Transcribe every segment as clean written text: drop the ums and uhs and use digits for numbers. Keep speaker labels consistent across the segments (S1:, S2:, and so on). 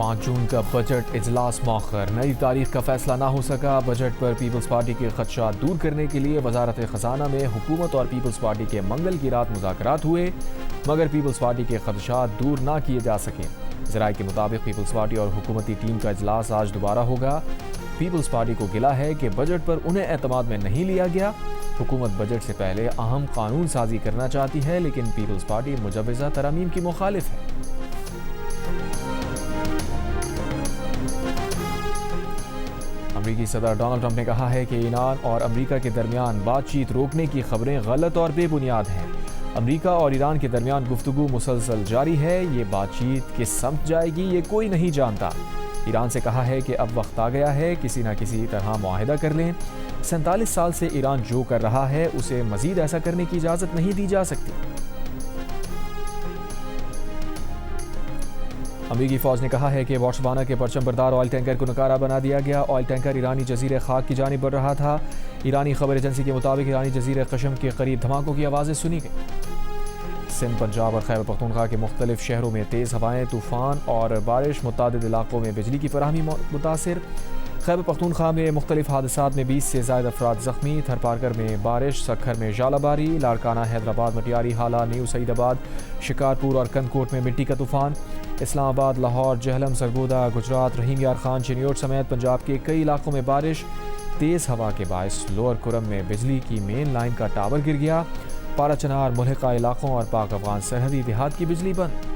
S1: 5 جون کا بجٹ اجلاس مؤخر، نئی تاریخ کا فیصلہ نہ ہو سکا۔ بجٹ پر پیپلز پارٹی کے خدشات دور کرنے کے لیے وزارت خزانہ میں حکومت اور پیپلز پارٹی کے منگل کی رات مذاکرات ہوئے، مگر پیپلز پارٹی کے خدشات دور نہ کیے جا سکے۔ ذرائع کے مطابق پیپلز پارٹی اور حکومتی ٹیم کا اجلاس آج دوبارہ ہوگا۔ پیپلز پارٹی کو گلہ ہے کہ بجٹ پر انہیں اعتماد میں نہیں لیا گیا۔ حکومت بجٹ سے پہلے اہم قانون سازی کرنا چاہتی ہے، لیکن پیپلز پارٹی مجوزہ ترامیم کی مخالف ہے۔ امریکی صدر ڈونلڈ ٹرمپ نے کہا ہے کہ ایران اور امریکہ کے درمیان بات چیت روکنے کی خبریں غلط اور بے بنیاد ہیں۔ امریکہ اور ایران کے درمیان گفتگو مسلسل جاری ہے، یہ بات چیت کس سمت جائے گی یہ کوئی نہیں جانتا۔ ایران سے کہا ہے کہ اب وقت آ گیا ہے کسی نہ کسی طرح معاہدہ کر لیں۔ 47 سال سے ایران جو کر رہا ہے اسے مزید ایسا کرنے کی اجازت نہیں دی جا سکتی۔ امریکی فوج نے کہا ہے کہ بوٹسوانا کے پرچم بردار آئل ٹینکر کو نکارہ بنا دیا گیا۔ آئل ٹینکر ایرانی جزیرے خاک کی جانب بڑھ رہا تھا۔ ایرانی خبر ایجنسی کے مطابق ایرانی جزیرے قشم کے قریب دھماکوں کی آوازیں سنی گئیں۔ سندھ، پنجاب اور خیبر پختونخوا کے مختلف شہروں میں تیز ہوائیں، طوفان اور بارش، متعدد علاقوں میں بجلی کی فراہمی متاثر۔ خیبر پختونخوا میں مختلف حادثات میں 20 سے زائد افراد زخمی۔ تھرپارکر میں بارش، سکھر میں ژالہ باری، لاڑکانہ، حیدرآباد، مٹیاری، حالہ، نیو سعید آباد، شکارپور اور کندکوٹ میں مٹی کا طوفان۔ اسلام آباد، لاہور، جہلم، سرگودا، گجرات، رحیم یار خان، چنیوٹ سمیت پنجاب کے کئی علاقوں میں بارش۔ تیز ہوا کے باعث لوئر کرم میں بجلی کی مین لائن کا ٹاور گر گیا۔ پارا چنار، ملحقہ علاقوں اور پاک افغان سرحدی دیہات کی بجلی بند۔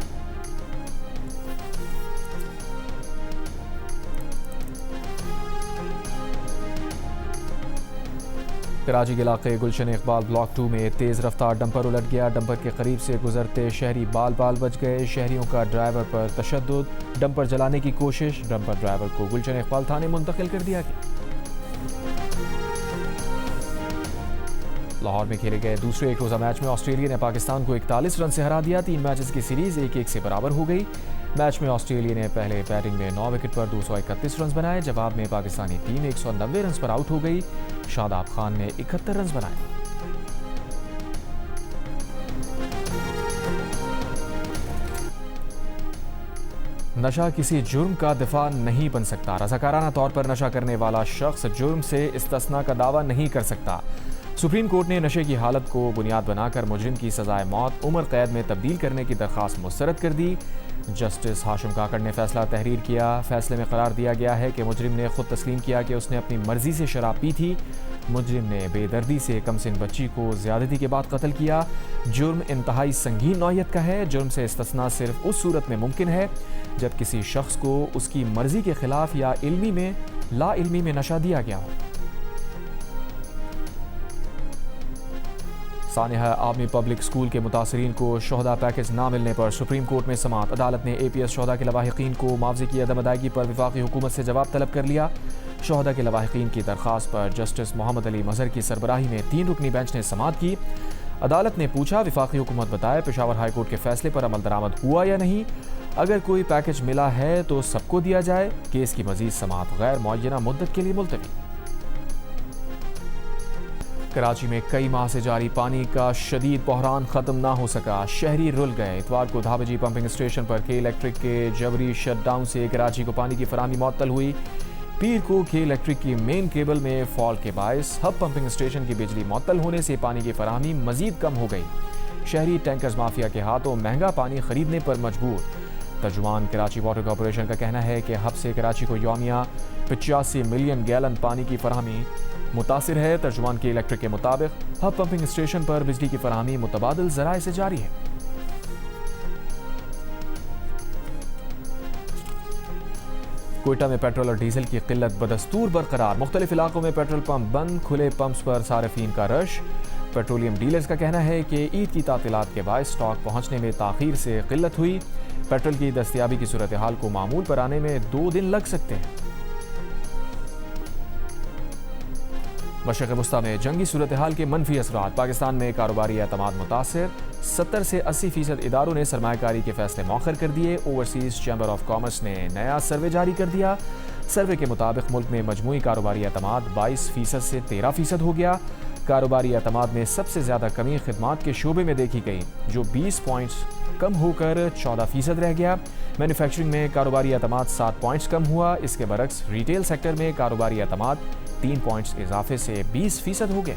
S1: کراچی کے علاقے گلشن اقبال بلاک 2 میں تیز رفتار ڈمپر الٹ گیا۔ ڈمپر کے قریب سے گزرتے شہری بال بال بچ گئے۔ شہریوں کا ڈرائیور پر تشدد، ڈمپر جلانے کی کوشش۔ ڈمپر ڈرائیور کو گلشن اقبال تھانے منتقل کر دیا گیا۔ لاہور میں کھیلے گئے دوسرے ایک روزہ میچ میں آسٹریلیا نے پاکستان کو 41 رن سے ہرا دیا۔ 3 میچز کی سیریز 1-1 سے برابر ہو گئی۔ میچ میں آسٹریلیا نے پہلے بیٹنگ میں 9 وکٹ پر 231 رنز بنائے۔ جواب میں پاکستانی ٹیم 190 رنز پر آؤٹ ہو گئی۔ شاداب خان نے 71 رنز بنائے۔ نشہ کسی جرم کا دفاع نہیں بن سکتا۔ رضاکارانہ طور پر نشہ کرنے والا شخص جرم سے استثناء کا دعویٰ نہیں کر سکتا۔ سپریم کورٹ نے نشے کی حالت کو بنیاد بنا کر مجرم کی سزائے موت عمر قید میں تبدیل کرنے کی درخواست مسترد کر دی۔ جسٹس ہاشم کاکڑ نے فیصلہ تحریر کیا۔ فیصلے میں قرار دیا گیا ہے کہ مجرم نے خود تسلیم کیا کہ اس نے اپنی مرضی سے شراب پی تھی۔ مجرم نے بے دردی سے کمسن بچی کو زیادتی کے بعد قتل کیا۔ جرم انتہائی سنگین نوعیت کا ہے۔ جرم سے استثناء صرف اس صورت میں ممکن ہے جب کسی شخص کو اس کی مرضی کے خلاف یا لا علمی میں نشہ دیا گیا ہو۔ سانحہ آرمی پبلک اسکول کے متاثرین کو شہداء پیکج نہ ملنے پر سپریم کورٹ میں سماعت۔ عدالت نے اے پی ایس شہداء کے لواحقین کو معاوضے کی عدم ادائیگی پر وفاقی حکومت سے جواب طلب کر لیا۔ شہداء کے لواحقین کی درخواست پر جسٹس محمد علی مظہر کی سربراہی میں 3 رکنی بینچ نے سماعت کی۔ عدالت نے پوچھا، وفاقی حکومت بتائے پشاور ہائی کورٹ کے فیصلے پر عمل درآمد ہوا یا نہیں؟ اگر کوئی پیکج ملا ہے تو سب کو دیا جائے۔ کیس کی مزید سماعت غیر معینہ مدت کے لیے ملتوی۔ کراچی میں کئی ماہ سے جاری پانی کا شدید بحران ختم نہ ہو سکا، شہری رل گئے۔ اتوار کو دھابجی پمپنگ اسٹیشن پر کے الیکٹرک کے جبری شٹ ڈاؤن سے کراچی کو پانی کی فراہمی معطل ہوئی۔ پیر کو کے الیکٹرک کی مین کیبل میں فالٹ کے باعث ہب پمپنگ اسٹیشن کی بجلی معطل ہونے سے پانی کی فراہمی مزید کم ہو گئی۔ شہری ٹینکرز مافیا کے ہاتھوں مہنگا پانی خریدنے پر مجبور۔ ترجمان کراچی واٹر کارپوریشن کا کہنا ہے کہ ہب سے کراچی کو یومیہ 85 ملین گیلن پانی کی فراہمی متاثر ہے۔ ترجمان کے الیکٹرک کے مطابق ہب پمپنگ اسٹیشن پر بجلی کی فراہمی متبادل ذرائع سے جاری ہے۔ کوئٹہ میں پیٹرول اور ڈیزل کی قلت بدستور برقرار۔ مختلف علاقوں میں پیٹرول پمپ بند، کھلے پمپس پر صارفین کا رش۔ پیٹرولیم ڈیلرز کا کہنا ہے کہ عید کی تعطیلات کے باعث سٹاک پہنچنے میں تاخیر سے قلت ہوئی۔ پیٹرول کی دستیابی کی صورتحال کو معمول پر آنے میں 2 دن لگ سکتے ہیں۔ مشرق وسطیٰ میں جنگی صورتحال کے منفی اثرات۔ پاکستان میں کاروباری اعتماد متاثر۔ 70 سے 80% اداروں نے سرمایہ کاری کے فیصلے مؤخر کر دیے۔ اوورسیز چیمبر آف کامرس نے نیا سروے جاری کر دیا۔ سروے کے مطابق ملک میں مجموعی کاروباری اعتماد 22% سے 13% ہو گیا۔ کاروباری اعتماد میں سب سے زیادہ کمی خدمات کے شعبے میں دیکھی گئی، جو 20 پوائنٹس کم ہو کر 14% رہ گیا۔ مینوفیکچرنگ میں کاروباری اعتماد 7 پوائنٹس کم ہوا۔ اس کے برعکس ریٹیل سیکٹر میں کاروباری اعتماد 3 پوائنٹس اضافے سے 20% ہو گیا۔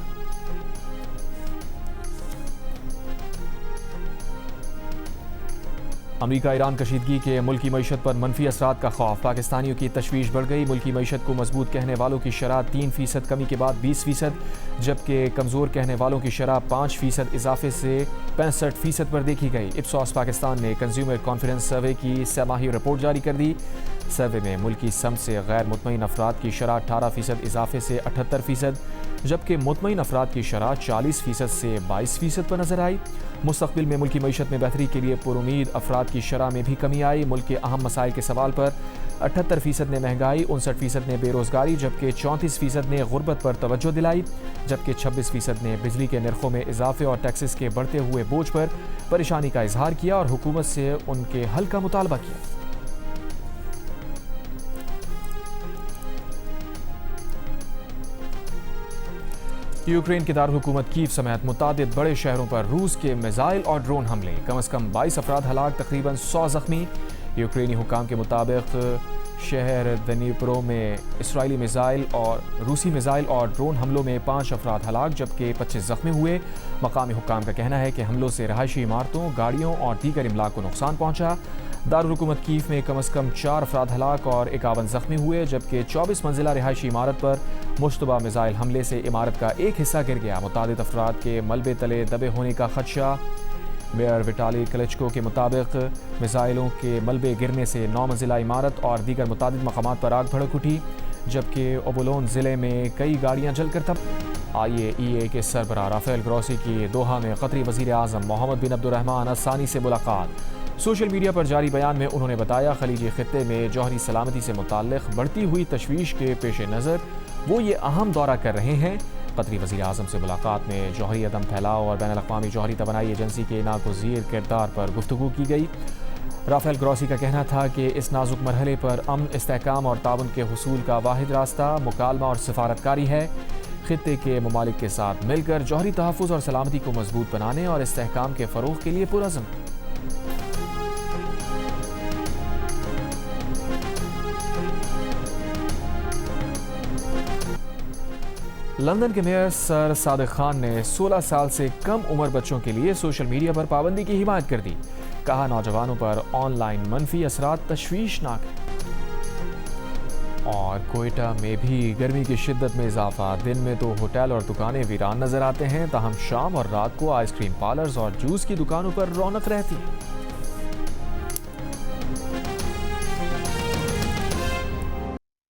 S1: امریکہ ایران کشیدگی کے ملکی معیشت پر منفی اثرات کا خوف، پاکستانیوں کی تشویش بڑھ گئی۔ ملکی معیشت کو مضبوط کہنے والوں کی شرح 3% کمی کے بعد 20%، جبکہ کمزور کہنے والوں کی شرح 5% اضافے سے 65% پر دیکھی گئی۔ اپسوس پاکستان نے کنزیومر کانفیڈنس سروے کی 6 ماہی رپورٹ جاری کر دی۔ سروے میں ملکی سمت سے غیر مطمئن افراد کی شرح 18% اضافے سے 78%، جبکہ مطمئن افراد کی شرح 40% سے 22% پر نظر آئی۔ مستقبل میں ملکی معیشت میں بہتری کے لیے پرامید افراد کی شرح میں بھی کمی آئی۔ ملک کے اہم مسائل کے سوال پر 78% نے مہنگائی، 59% نے بے روزگاری، جبکہ 34% نے غربت پر توجہ دلائی، جبکہ 26% نے بجلی کے نرخوں میں اضافے اور ٹیکسز کے بڑھتے ہوئے بوجھ پر پریشانی کا اظہار کیا اور حکومت سے ان کے حل کا مطالبہ کیا۔ یوکرین کے دارالحکومت کیف سمیت متعدد بڑے شہروں پر روس کے میزائل اور ڈرون حملے، کم از کم 22 افراد ہلاک، تقریباً 100 زخمی۔ یوکرینی حکام کے مطابق شہر دنیپرو میں اسرائیلی میزائل اور روسی میزائل اور ڈرون حملوں میں 5 افراد ہلاک جبکہ 25 زخمی ہوئے۔ مقامی حکام کا کہنا ہے کہ حملوں سے رہائشی عمارتوں، گاڑیوں اور دیگر املاک کو نقصان پہنچا۔ دارالحکومت کیف میں کم از کم 4 افراد ہلاک اور 51 زخمی ہوئے، جبکہ 24 منزلہ رہائشی عمارت پر مشتبہ میزائل حملے سے عمارت کا ایک حصہ گر گیا۔ متعدد افراد کے ملبے تلے دبے ہونے کا خدشہ۔ میئر وٹالی کلچکو کے مطابق میزائلوں کے ملبے گرنے سے 9 منزلہ عمارت اور دیگر متعدد مقامات پر آگ بھڑک اٹھی، جبکہ اوبولون ضلع میں کئی گاڑیاں جل کر تباہ۔ IAEA کے سربراہ رافیل گروسی کی دوحہ میں قطری وزیر اعظم محمد بن عبد الرحمن الثانی سے ملاقات۔ سوشل میڈیا پر جاری بیان میں انہوں نے بتایا خلیجی خطے میں جوہری سلامتی سے متعلق بڑھتی ہوئی تشویش کے پیش نظر وہ یہ اہم دورہ کر رہے ہیں۔ قطری وزیر اعظم سے ملاقات میں جوہری عدم پھیلاؤ اور بین الاقوامی جوہری توانائی ایجنسی کے ناگزیر کردار پر گفتگو کی گئی۔ رافیل گروسی کا کہنا تھا کہ اس نازک مرحلے پر امن، استحکام اور تعاون کے حصول کا واحد راستہ مکالمہ اور سفارتکاری ہے۔ خطے کے ممالک کے ساتھ مل کر جوہری تحفظ اور سلامتی کو مضبوط بنانے اور استحکام کے فروغ کے لیے پرعزم۔ لندن کے میئر سر صادق خان نے 16 سال سے کم عمر بچوں کے لیے سوشل میڈیا پر پابندی کی حمایت کر دی۔ کہا نوجوانوں پر آن لائن منفی اثرات تشویشناک ہیں۔ اور کوئٹہ میں بھی گرمی کی شدت میں اضافہ، دن میں تو ہوٹل اور دکانیں ویران نظر آتے ہیں، تاہم شام اور رات کو آئس کریم پارلرز اور جوس کی دکانوں پر رونق رہتی ہے۔